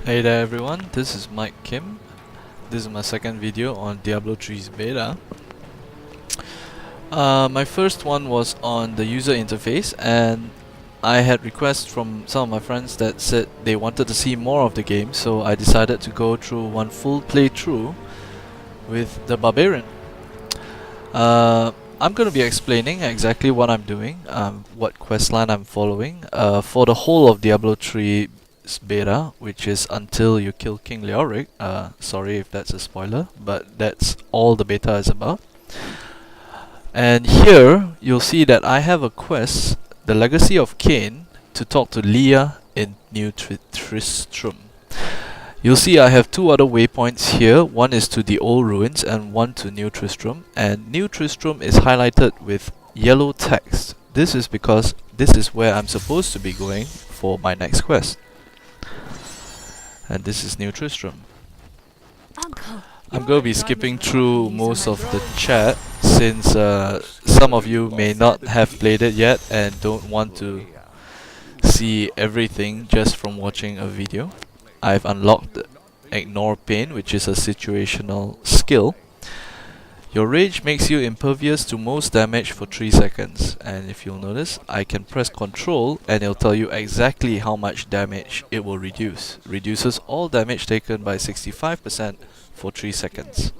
Hey there everyone, this is Mike Kim. This is my second video on Diablo 3's beta. My first one was on the user interface, and I had requests from some of my friends that said they wanted to see more of the game, so I decided to go through one full playthrough with the Barbarian. I'm going to be explaining exactly what I'm doing, what questline I'm following for the whole of Diablo 3 beta, which is until you kill King Leoric. Sorry if that's a spoiler, but that's all the beta is about. And here you'll see that I have a quest, the Legacy of Cain, to talk to Leah in New Tristram. You'll see I have two other waypoints here. One is to the old ruins and one to New Tristram. And New Tristram is highlighted with yellow text. This is because this is where I'm supposed to be going for my next quest. And this is New Tristram. I'm going to be skipping through most of the chat since some of you may not have played it yet and don't want to see everything just from watching a video. I've unlocked Ignore Pain, which is a situational skill. Your rage makes you impervious to most damage for 3 seconds, and if you'll notice, I can press Ctrl and it'll tell you exactly how much damage it will reduce. Reduces all damage taken by 65% for 3 seconds.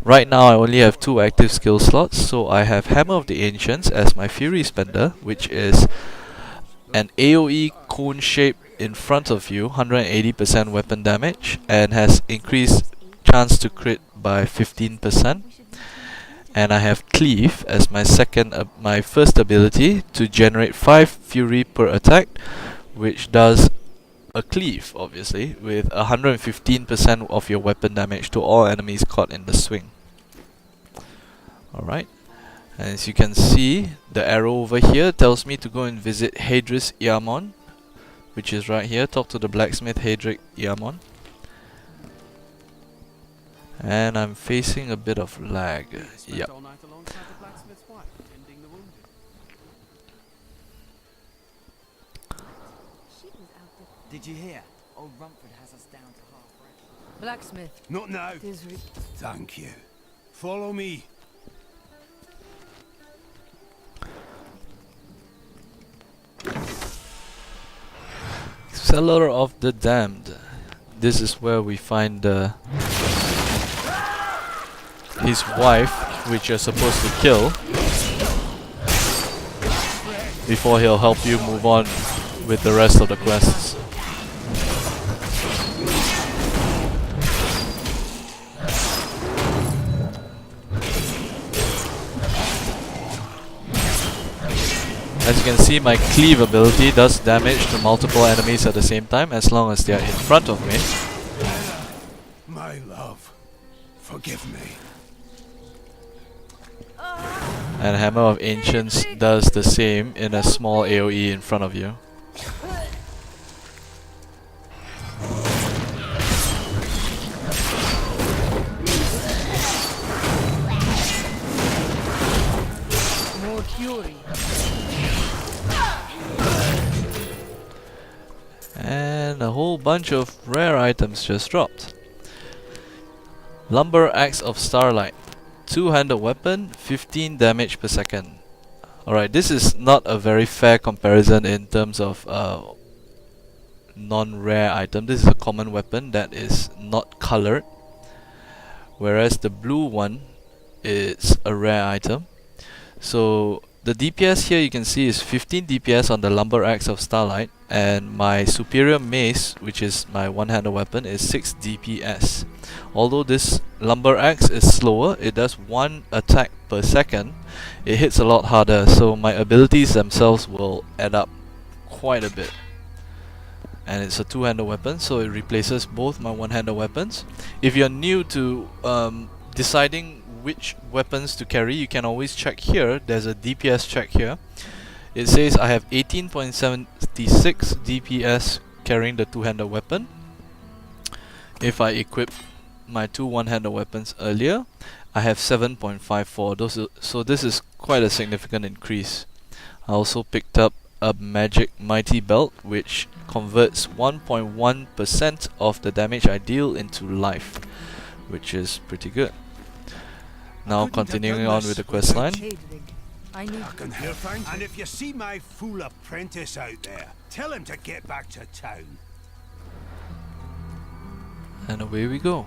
Right now I only have 2 active skill slots, so I have Hammer of the Ancients as my Fury Spender, which is an AoE cone shape in front of you, 180% weapon damage, and has increased chance to crit by 15%. And I have Cleave as my first ability to generate 5 fury per attack, which does a cleave, obviously, with 115% of your weapon damage to all enemies caught in the swing. Alright, and as you can see, the arrow over here tells me to go and visit Hadris Iamon, which is right here. Talk to the blacksmith Hadric Iamon. And I'm facing a bit of lag. Yep. Did you hear? Old Rumford has us down to half. Blacksmith. Not now. Thank you. Follow me. Cellar of the Damned. This is where we find his wife, which you're supposed to kill before he'll help you move on with the rest of the quests. As you can see, my cleave ability does damage to multiple enemies at the same time as long as they are in front of me. My love, forgive me. And Hammer of Ancients does the same in a small AoE in front of you. More fury. And a whole bunch of rare items just dropped. Lumber Axe of Starlight. 2-handed weapon, 15 damage per second. Alright, this is not a very fair comparison in terms of non-rare item. This is a common weapon that is not colored, whereas the blue one is a rare item. So the DPS here you can see is 15 DPS on the Lumber Axe of Starlight, and my superior mace, which is my one-handed weapon, is 6 DPS. Although this Lumber Axe is slower, it does 1 attack per second, it hits a lot harder, so my abilities themselves will add up quite a bit. And it's a 2-handed weapon, so it replaces both my one-handed weapons. If you're new to deciding which weapons to carry, you can always check here. There's a DPS check here. It says I have 18.76 DPS carrying the 2-handed weapon. If I equip my 2 one-handed weapons earlier, I have 7.54. So this is quite a significant increase. I also picked up a magic mighty belt which converts 1.1% of the damage I deal into life, which is pretty good. Now continuing on with the quest line. I need I can hear things. And if you see my fool apprentice out there, tell him to get back to town. And away we go.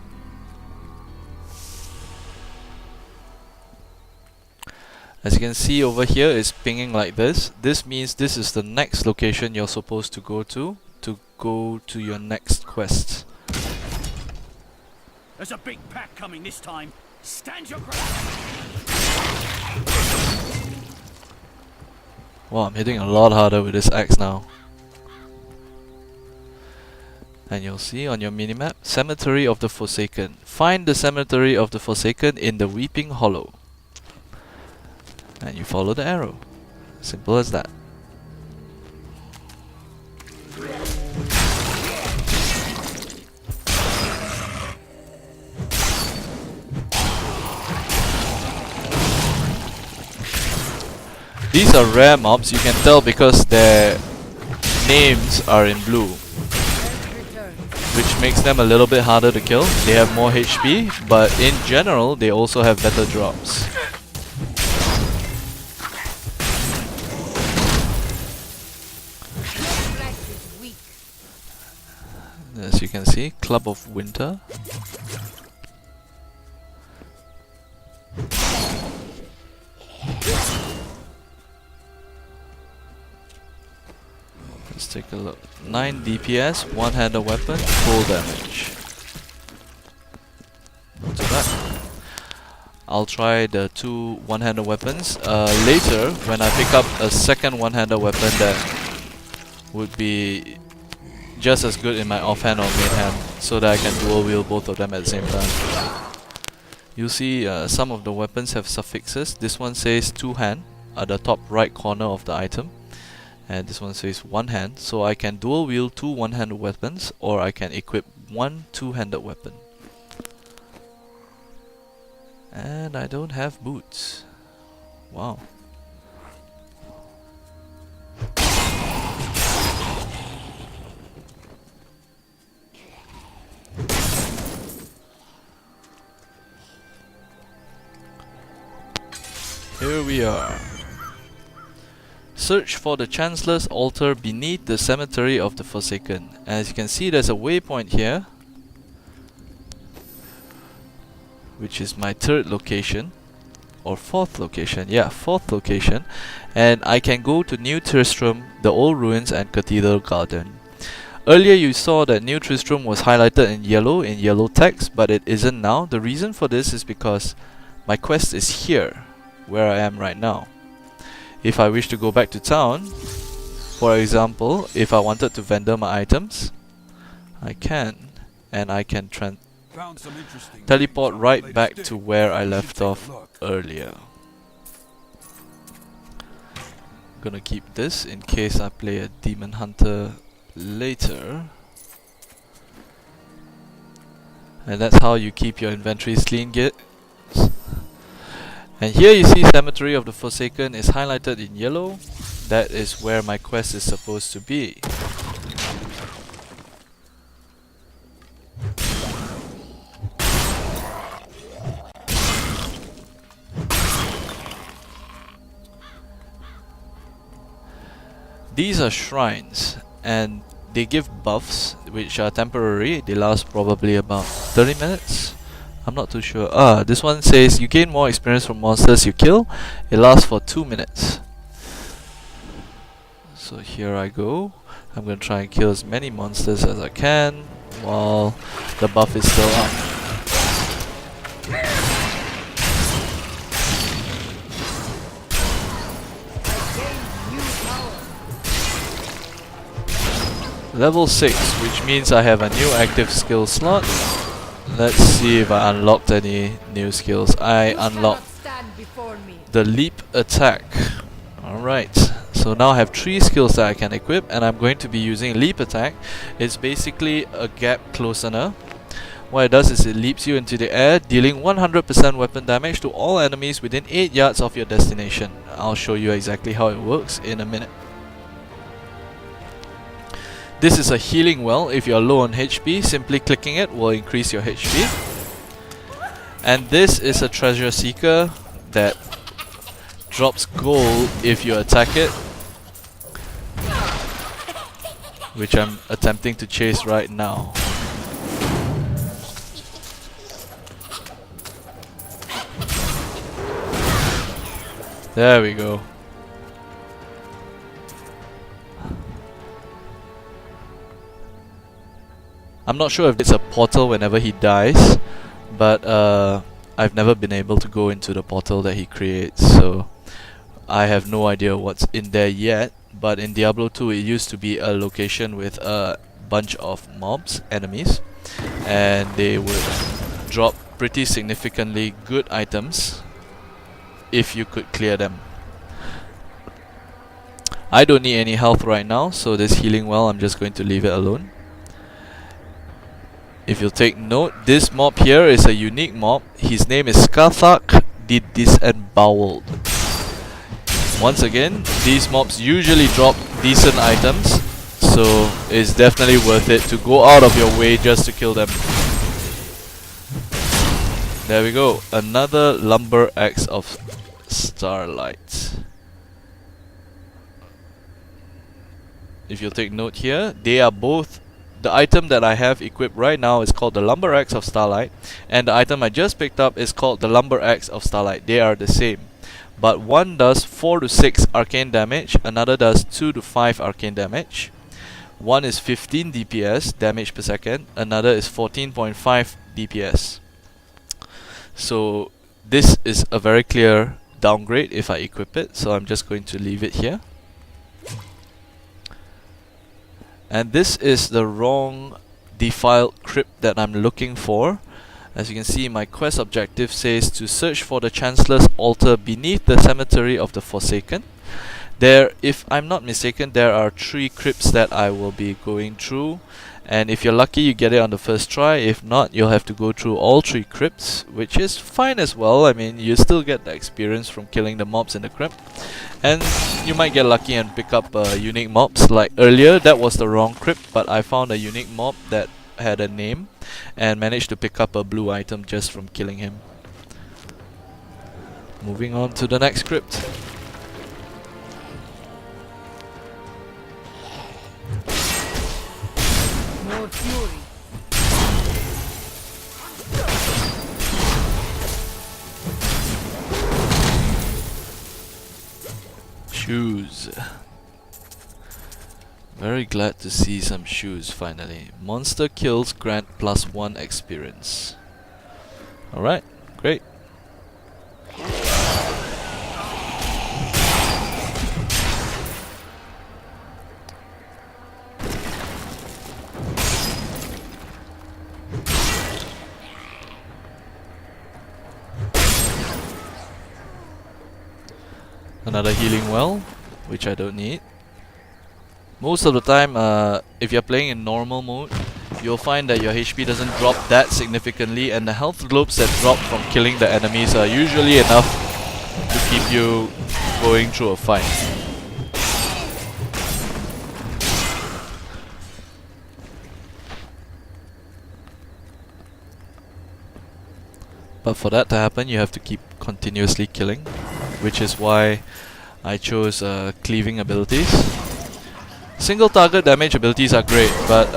As you can see over here, it's pinging like this. This means this is the next location you're supposed to go to your next quest. There's a big pack coming this time. Stand your ground. Wow, I'm hitting a lot harder with this axe now. And you'll see on your minimap, Cemetery of the Forsaken. Find the Cemetery of the Forsaken in the Weeping Hollow. And you follow the arrow. Simple as that. These are rare mobs, you can tell because their names are in blue, which makes them a little bit harder to kill. They have more HP, but in general they also have better drops. As you can see, Club of Winter. Let's take a look. 9 DPS, one-handed weapon, full damage. Not too bad. I'll try the 2 one-handed weapons later when I pick up a second one-handed weapon that would be just as good in my offhand or main hand, so that I can dual wield both of them at the same time. You'll see some of the weapons have suffixes. This one says 2 hand at the top right corner of the item, and this one says 1 hand, so I can dual wield 2 one-handed weapons, or I can equip 1 two-handed weapon. And I don't have boots. Wow. Here we are. Search for the Chancellor's altar beneath the Cemetery of the Forsaken. As you can see, there's a waypoint here, which is my 3rd location, or 4th location, yeah, 4th location, and I can go to New Tristram, the Old Ruins and Cathedral Garden. Earlier you saw that New Tristram was highlighted in yellow text, but it isn't now. The reason for this is because my quest is here, where I am right now. If I wish to go back to town, for example, if I wanted to vendor my items, I can, and I can teleport right back to where I left off earlier. I'm gonna keep this in case I play a Demon Hunter later. And that's how you keep your inventories clean, kids. And here you see Cemetery of the Forsaken is highlighted in yellow. That is where my quest is supposed to be. These are shrines, and they give buffs which are temporary. They last probably about 30 minutes. I'm not too sure. This one says you gain more experience from monsters you kill. It lasts for 2 minutes. So here I go. I'm going to try and kill as many monsters as I can while the buff is still up. Level 6, which means I have a new active skill slot. Let's see if I unlocked any new skills. I unlocked the leap attack. Alright, so now I have 3 skills that I can equip, and I'm going to be using leap attack. It's basically a gap closener. What it does is it leaps you into the air, dealing 100% weapon damage to all enemies within 8 yards of your destination. I'll show you exactly how it works in a minute. This is a healing well. If you're low on HP, simply clicking it will increase your HP. And this is a treasure seeker that drops gold if you attack it, which I'm attempting to chase right now. There we go. I'm not sure if it's a portal whenever he dies, but I've never been able to go into the portal that he creates, so I have no idea what's in there yet. But in Diablo 2 it used to be a location with a bunch of mobs, enemies, and they would drop pretty significantly good items if you could clear them. I don't need any health right now, so this healing well I'm just going to leave it alone. If you'll take note, this mob here is a unique mob. His name is Skathark the Disemboweled. Once again, these mobs usually drop decent items, so it's definitely worth it to go out of your way just to kill them. There we go, another lumber axe of starlight. If you'll take note here, they are both, the item that I have equipped right now is called the lumber axe of starlight, and the item I just picked up is called the lumber axe of starlight. They are the same, but one does 4 to 6 arcane damage, another does 2 to 5 arcane damage. One is 15 DPS, damage per second, another is 14.5 DPS. So this is a very clear downgrade if I equip it, so I'm just going to leave it here. And this is the wrong defiled crypt that I'm looking for. As you can see, my quest objective says to search for the Chancellor's altar beneath the cemetery of the Forsaken. There, if I'm not mistaken, there are 3 crypts that I will be going through, and if you're lucky you get it on the first try. If not, you'll have to go through all 3 crypts, which is fine as well. I mean, you still get the experience from killing the mobs in the crypt, and you might get lucky and pick up unique mobs. Like earlier, that was the wrong crypt, but I found a unique mob that had a name and managed to pick up a blue item just from killing him. Moving on to the next crypt. More fury. Shoes. Very glad to see some shoes finally. Monster kills grant +1 experience. Alright, great. Another healing well, which I don't need. Most of the time, if you're playing in normal mode, you'll find that your HP doesn't drop that significantly, and the health globes that drop from killing the enemies are usually enough to keep you going through a fight. But for that to happen, you have to keep continuously killing, which is why I chose cleaving abilities. Single target damage abilities are great, but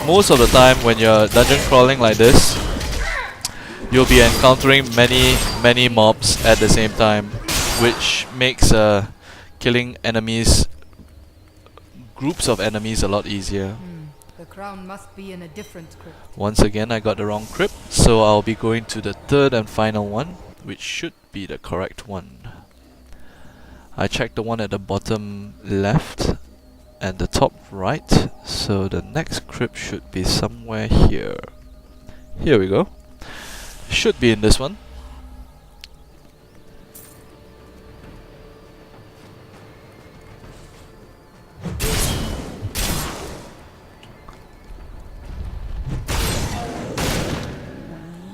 most of the time when you're dungeon crawling like this, you'll be encountering many mobs at the same time, which makes killing enemies, groups of enemies, a lot easier. The crown must be in a different crypt. Once again, I got the wrong crypt, so I'll be going to the third and final one, which should be the correct one. I checked the one at the bottom left and the top right, so the next crypt should be somewhere here. Here we go. Should be in this one.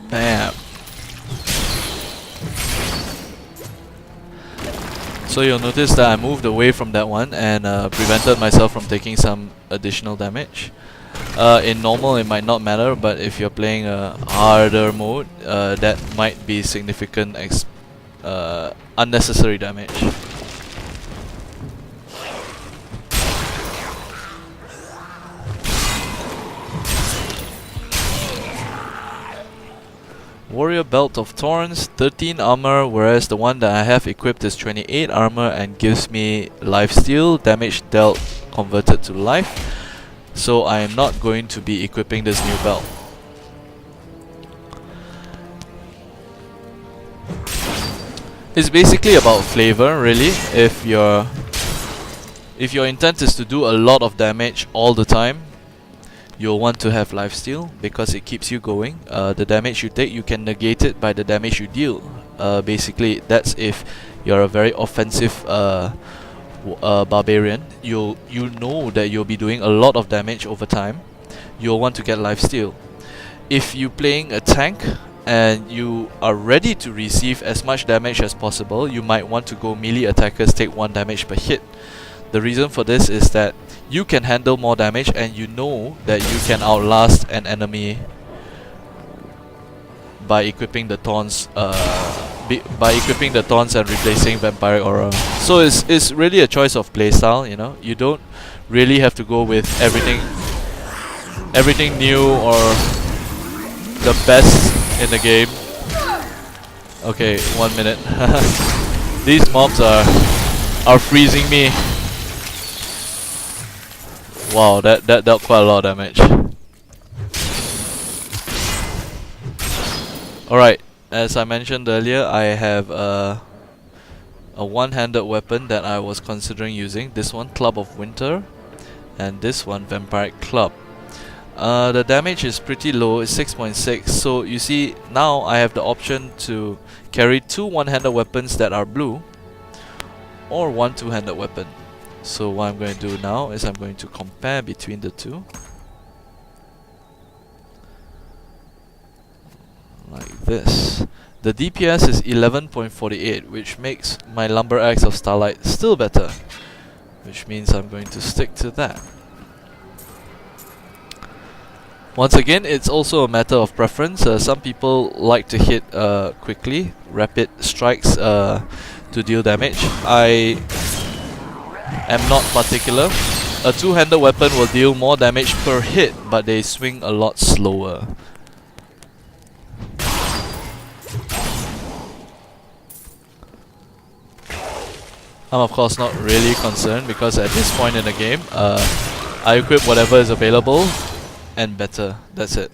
Bam. So you'll notice that I moved away from that one and prevented myself from taking some additional damage. In normal it might not matter, but if you're playing a harder mode, that might be significant unnecessary damage. Warrior Belt of Thorns, 13 armor, whereas the one that I have equipped is 28 armor and gives me lifesteal, damage dealt converted to life. So I am not going to be equipping this new belt. It's basically about flavor, really. If your intent is to do a lot of damage all the time, you'll want to have lifesteal because it keeps you going. The damage you take, you can negate it by the damage you deal. Basically, that's if you're a very offensive barbarian. You know that you'll be doing a lot of damage over time. You'll want to get lifesteal. If you're playing a tank and you are ready to receive as much damage as possible, you might want to go melee attackers, take 1 damage per hit. The reason for this is that you can handle more damage and you know that you can outlast an enemy by equipping the taunts and replacing vampiric aura. So it's really a choice of playstyle, you know. You don't really have to go with everything new or the best in the game. Okay, 1 minute. These mobs are freezing me. Wow, that dealt quite a lot of damage. Alright, as I mentioned earlier, I have a one-handed weapon that I was considering using. This one, Club of Winter, and this one, Vampiric Club. The damage is pretty low, it's 6.6, so you see now I have the option to carry 2 one-handed weapons that are blue, or 1 two-handed weapon. So what I'm going to do now is I'm going to compare between the two. Like this. The DPS is 11.48, which makes my Lumber Axe of Starlight still better, which means I'm going to stick to that. Once again, it's also a matter of preference. Some people like to hit quickly, rapid strikes to deal damage. I am not particular. A two-handed weapon will deal more damage per hit, but they swing a lot slower. I'm of course not really concerned because at this point in the game, I equip whatever is available and better. That's it.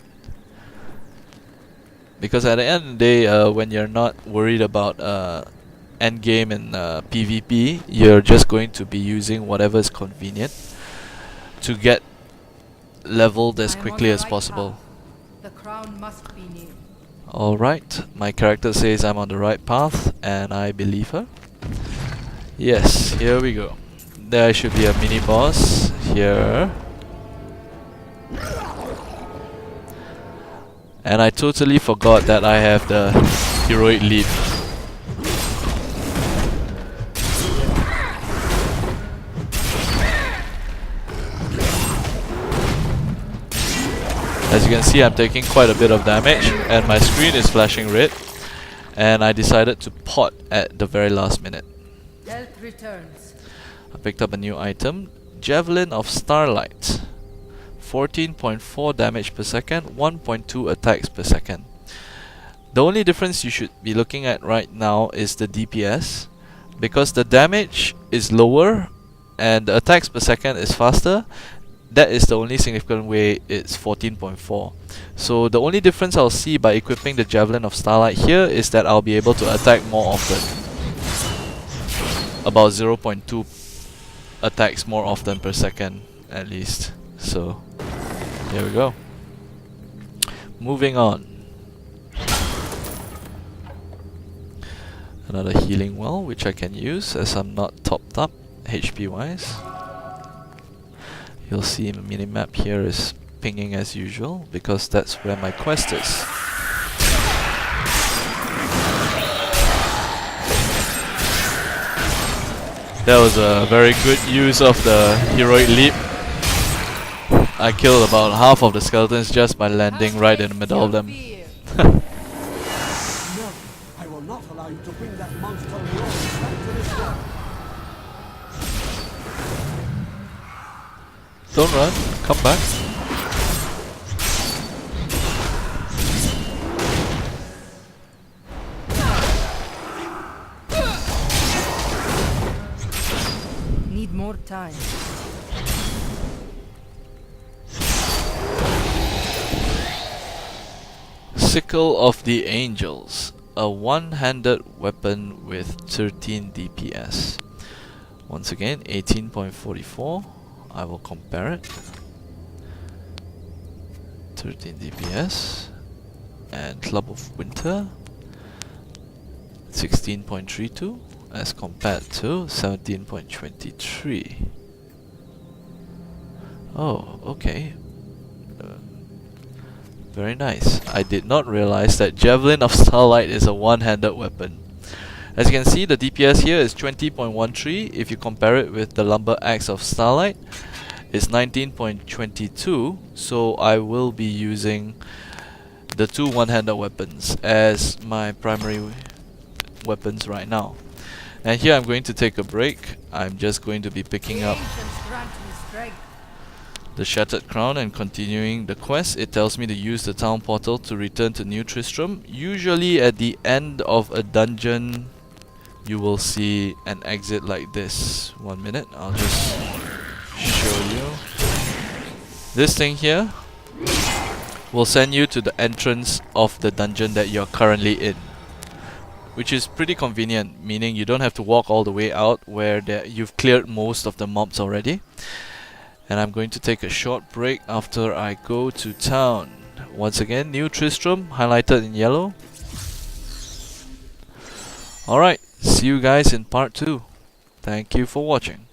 Because at the end of the day, when you're not worried about endgame and PvP, you're just going to be using whatever is convenient to get leveled as quickly as possible. The crown must be near. Alright, my character says I'm on the right path and I believe her. Yes, here we go. There should be a mini boss here. And I totally forgot that I have the heroic leap. As you can see, I'm taking quite a bit of damage and my screen is flashing red, and I decided to pot at the very last minute. Health returns. I picked up a new item, Javelin of Starlight. 14.4 damage per second, 1.2 attacks per second. The only difference you should be looking at right now is the DPS, because the damage is lower and the attacks per second is faster. That is the only significant way it's 14.4. So the only difference I'll see by equipping the Javelin of Starlight here is that I'll be able to attack more often. About 0.2 attacks more often per second at least. So here we go. Moving on. Another healing well which I can use as I'm not topped up HP wise. You'll see the minimap here is pinging as usual because that's where my quest is. That was a very good use of the heroic leap. I killed about half of the skeletons just by landing right in the middle of them. No, I will not allow you to bring that monster of yours back to this world. Don't run, come back. Need more time. Sickle of the Angels, a one-handed weapon with 13 DPS. Once again, 18.44. I will compare it. 13 DPS. And Club of Winter, 16.32 as compared to 17.23. Oh, okay. Very nice. I did not realize that Javelin of Starlight is a one-handed weapon. As you can see, the DPS here is 20.13. If you compare it with the Lumber Axe of Starlight, it's 19.22. So I will be using the two one-handed weapons as my primary weapons right now. And here I'm going to take a break. I'm just going to be picking up the Shattered Crown and continuing the quest. It tells me to use the town portal to return to New Tristram. Usually at the end of a dungeon you will see an exit like this. 1 minute, I'll just show you. This thing here will send you to the entrance of the dungeon that you're currently in, which is pretty convenient, meaning you don't have to walk all the way out where you've cleared most of the mobs already. And I'm going to take a short break after I go to town. Once again, New Tristram, highlighted in yellow. Alright, see you guys in part 2. Thank you for watching.